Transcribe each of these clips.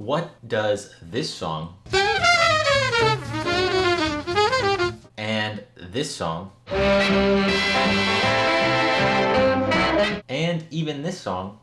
What does this song and this song and even this song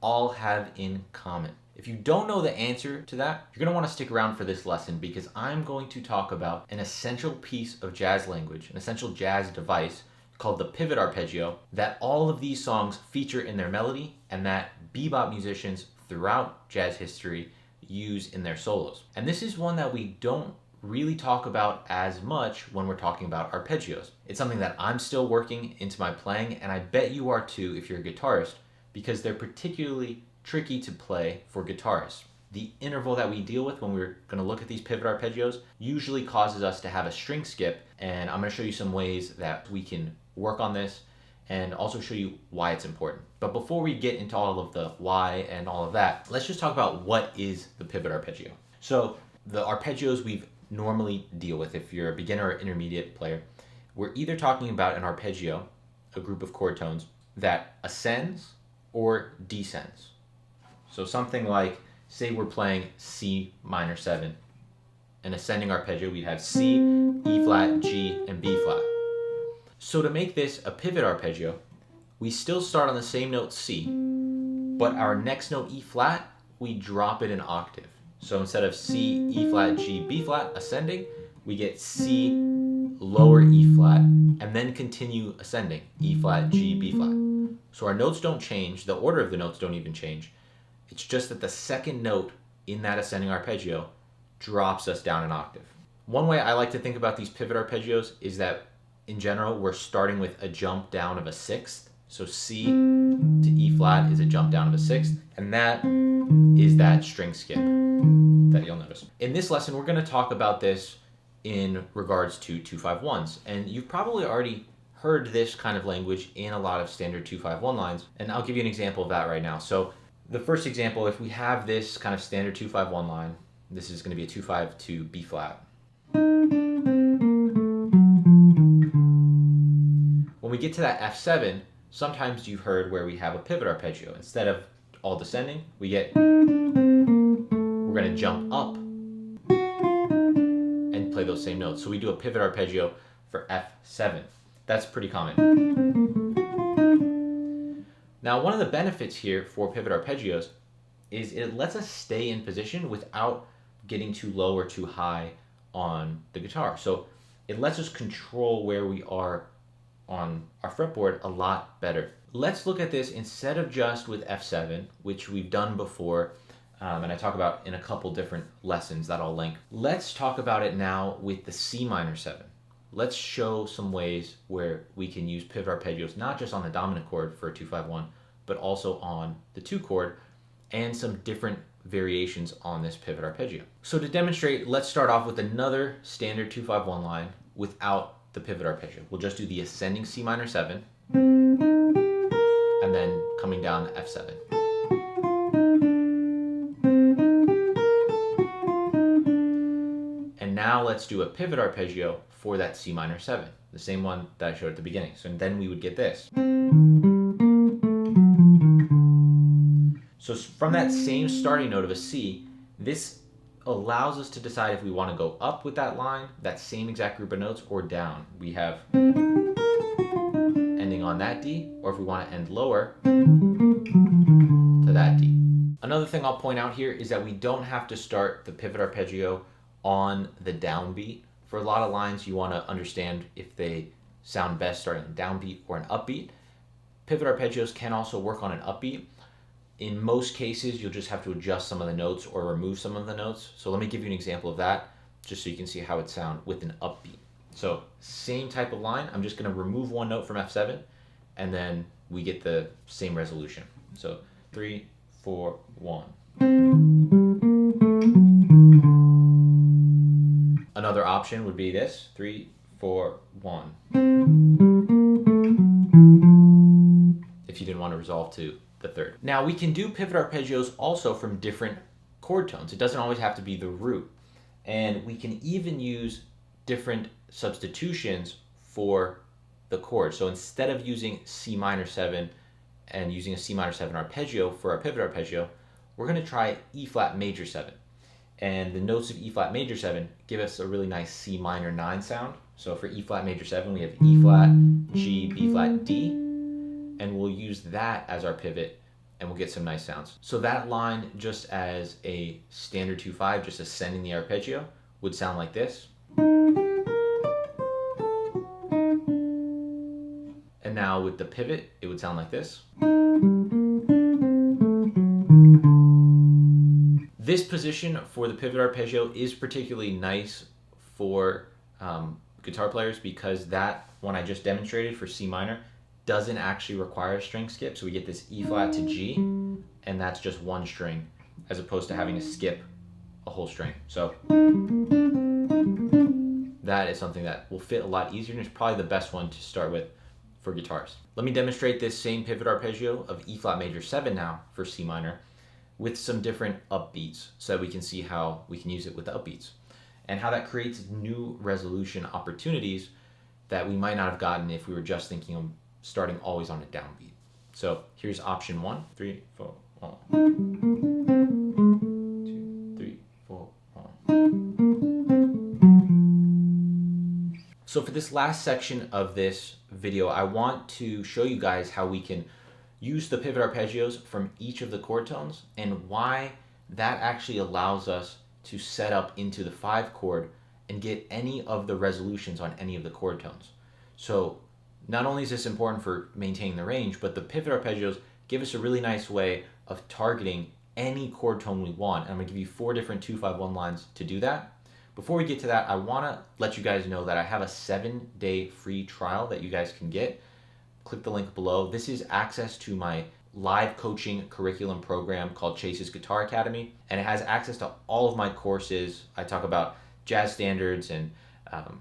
all have in common? If you don't know the answer to that, you're going to want to stick around for this lesson, because I'm going to talk about an essential piece of jazz language, an essential jazz device called the pivot arpeggio, that all of these songs feature in their melody and that bebop musicians throughout jazz history use in their solos. And this is one that we don't really talk about as much when we're talking about arpeggios. It's something that I'm still working into my playing, and I bet you are too if you're a guitarist, because they're particularly tricky to play for guitarists. The interval that we deal with when we're going to look at these pivot arpeggios usually causes us to have a string skip, and I'm going to show you some ways that we can work on this and also show you why it's important. But before we get into all of the why and all of that, let's just talk about what is the pivot arpeggio. So the arpeggios we normally deal with, if you're a beginner or intermediate player, we're either talking about an arpeggio, a group of chord tones, that ascends or descends. So something like, say we're playing C minor 7, an ascending arpeggio, we'd have C, E flat, G, and B flat. So to make this a pivot arpeggio, we still start on the same note C, but our next note E flat, we drop it an octave. So instead of C, E flat, G, B flat ascending, we get C, lower E flat, and then continue ascending, E flat, G, B flat. So our notes don't change, the order of the notes don't even change. It's just that the second note in that ascending arpeggio drops us down an octave. One way I like to think about these pivot arpeggios is that in general, we're starting with a jump down of a sixth. So C to E flat is a jump down of a sixth, and that is that string skip that you'll notice. In this lesson, we're going to talk about this in regards to 2-5-1s, and you've probably already heard this kind of language in a lot of standard 2-5-1 lines, and I'll give you an example of that right now. So the first example, if we have this kind of standard 2-5-1 line, this is going to be a 2-5 to B flat. When we get to that F7, sometimes you've heard where we have a pivot arpeggio. Instead of all descending, we're going to jump up and play those same notes. So we do a pivot arpeggio for F7. That's pretty common. Now, one of the benefits here for pivot arpeggios is it lets us stay in position without getting too low or too high on the guitar. So it lets us control where we are on our fretboard a lot better. Let's look at this instead of just with F7, which we've done before, and I talk about in a couple different lessons that I'll link. Let's talk about it now with the C minor 7. Let's show some ways where we can use pivot arpeggios, not just on the dominant chord for a 2-5-1, but also on the 2 chord, and some different variations on this pivot arpeggio. So to demonstrate, let's start off with another standard 2-5-1 line without the pivot arpeggio. We'll just do the ascending C minor 7, and then coming down to F7. And now let's do a pivot arpeggio for that C minor 7, the same one that I showed at the beginning. So then we would get this. So from that same starting note of a C, this allows us to decide if we want to go up with that line, that same exact group of notes, or down. We have ending on that D, or if we want to end lower to that D. Another thing I'll point out here is that we don't have to start the pivot arpeggio on the downbeat. For a lot of lines, you want to understand if they sound best starting on downbeat or an upbeat. Pivot arpeggios can also work on an upbeat. In most cases, you'll just have to adjust some of the notes or remove some of the notes. So let me give you an example of that, just so you can see how it sounds with an upbeat. So same type of line, I'm just going to remove one note from F7, and then we get the same resolution. So 3, 4, 1. Another option would be this, 3, 4, 1. If you didn't want to resolve to the third. Now we can do pivot arpeggios also from different chord tones. It doesn't always have to be the root. And we can even use different substitutions for the chord. So instead of using C minor 7 and using a C minor 7 arpeggio for our pivot arpeggio, we're going to try E flat major 7. And the notes of E flat major 7 give us a really nice C minor 9 sound. So for E flat major 7, we have E flat, G, B flat, D, and we'll use that as our pivot and we'll get some nice sounds. So that line, just as a standard 2/5, just ascending the arpeggio, would sound like this. And now with the pivot, it would sound like this. This position for the pivot arpeggio is particularly nice for guitar players because that one I just demonstrated for C minor doesn't actually require a string skip. So we get this E flat to G, and that's just one string, as opposed to having to skip a whole string. So that is something that will fit a lot easier, and it's probably the best one to start with for guitars. Let me demonstrate this same pivot arpeggio of E flat major 7 now for C minor with some different upbeats so that we can see how we can use it with the upbeats and how that creates new resolution opportunities that we might not have gotten if we were just thinking of starting always on a downbeat. So here's option 1, 3, 4, 1, 2, 3, 4, 1. So for this last section of this video, I want to show you guys how we can use the pivot arpeggios from each of the chord tones and why that actually allows us to set up into the 5 chord and get any of the resolutions on any of the chord tones. So not only is this important for maintaining the range, but the pivot arpeggios give us a really nice way of targeting any chord tone we want. And I'm going to give you 4 different 2-5-1 lines to do that. Before we get to that, I want to let you guys know that I have a 7-day free trial that you guys can get. Click the link below. This is access to my live coaching curriculum program called Chase's Guitar Academy, and it has access to all of my courses. I talk about jazz standards and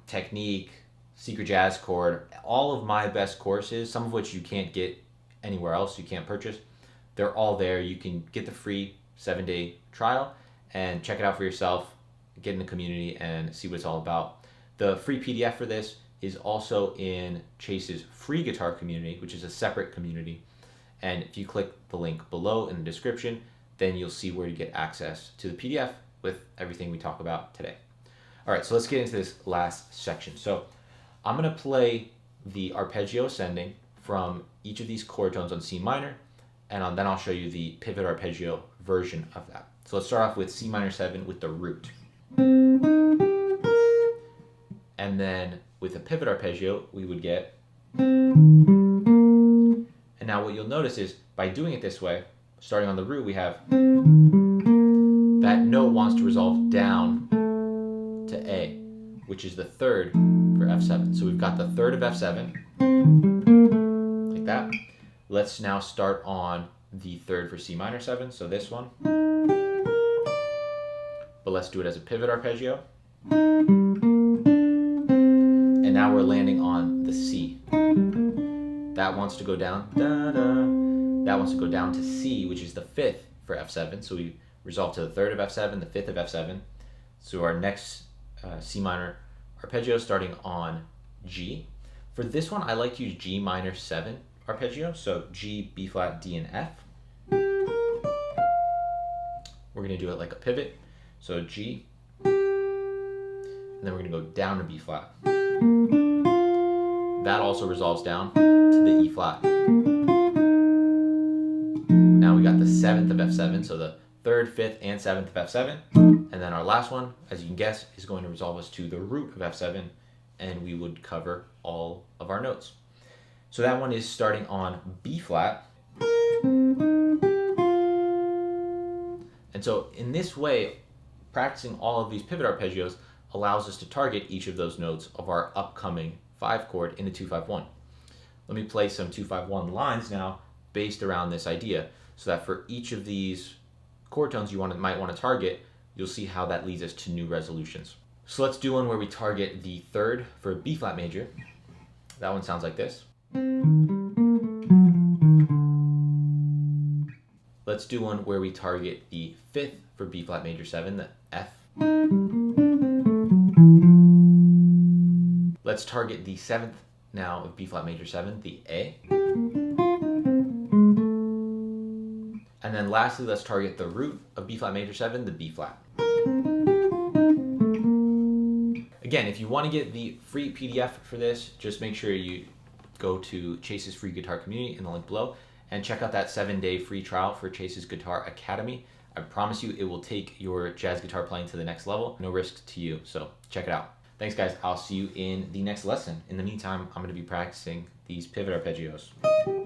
technique, secret jazz chord, all of my best courses, some of which you can't get anywhere else, you can't purchase. They're all there. You can get the free 7-day trial and check it out for yourself, get in the community and see what it's all about. The free PDF for this is also in Chase's free guitar community, which is a separate community. And if you click the link below in the description, then you'll see where you get access to the PDF with everything we talk about today. All right, so let's get into this last section. So I'm gonna play the arpeggio ascending from each of these chord tones on C minor, and then I'll show you the pivot arpeggio version of that. So let's start off with C minor 7 with the root. And then with a pivot arpeggio, we would get, and now what you'll notice is by doing it this way, starting on the root, we have that note wants to resolve down to A, which is the 3rd for F7. So we've got the 3rd of F7, like that. Let's now start on the 3rd for C minor 7, so this one. But let's do it as a pivot arpeggio. And now we're landing on the C. That wants to go down, da, da. That wants to go down to C, which is the 5th for F7. So we resolve to the 3rd of F7, the 5th of F7. So our next C minor arpeggio starting on G. For this one, I like to use G minor 7 arpeggio. So G, B flat, D, and F. We're gonna do it like a pivot. So G, and then we're gonna go down to B flat. That also resolves down to the E flat. Now we got the 7th of F7, so the 3rd, 5th, and 7th of F7. And then our last one, as you can guess, is going to resolve us to the root of F7, and we would cover all of our notes. So that one is starting on B flat. And so in this way, practicing all of these pivot arpeggios allows us to target each of those notes of our upcoming 5 chord in the 2-5-1. Let me play some 2-5-1 lines now based around this idea so that for each of these chord tones you might want to target, you'll see how that leads us to new resolutions. So let's do one where we target the 3rd for B flat major. That one sounds like this. Let's do one where we target the 5th for B flat major 7, the F. Let's target the 7th now of B flat major 7, the A. And then lastly, let's target the root of B flat major 7, the B flat. Again, if you want to get the free PDF for this, just make sure you go to Chase's free guitar community in the link below and check out that 7-day free trial for Chase's Guitar Academy. I promise you it will take your jazz guitar playing to the next level. No risk to you, so check it out. Thanks guys, I'll see you in the next lesson. In the meantime, I'm going to be practicing these pivot arpeggios.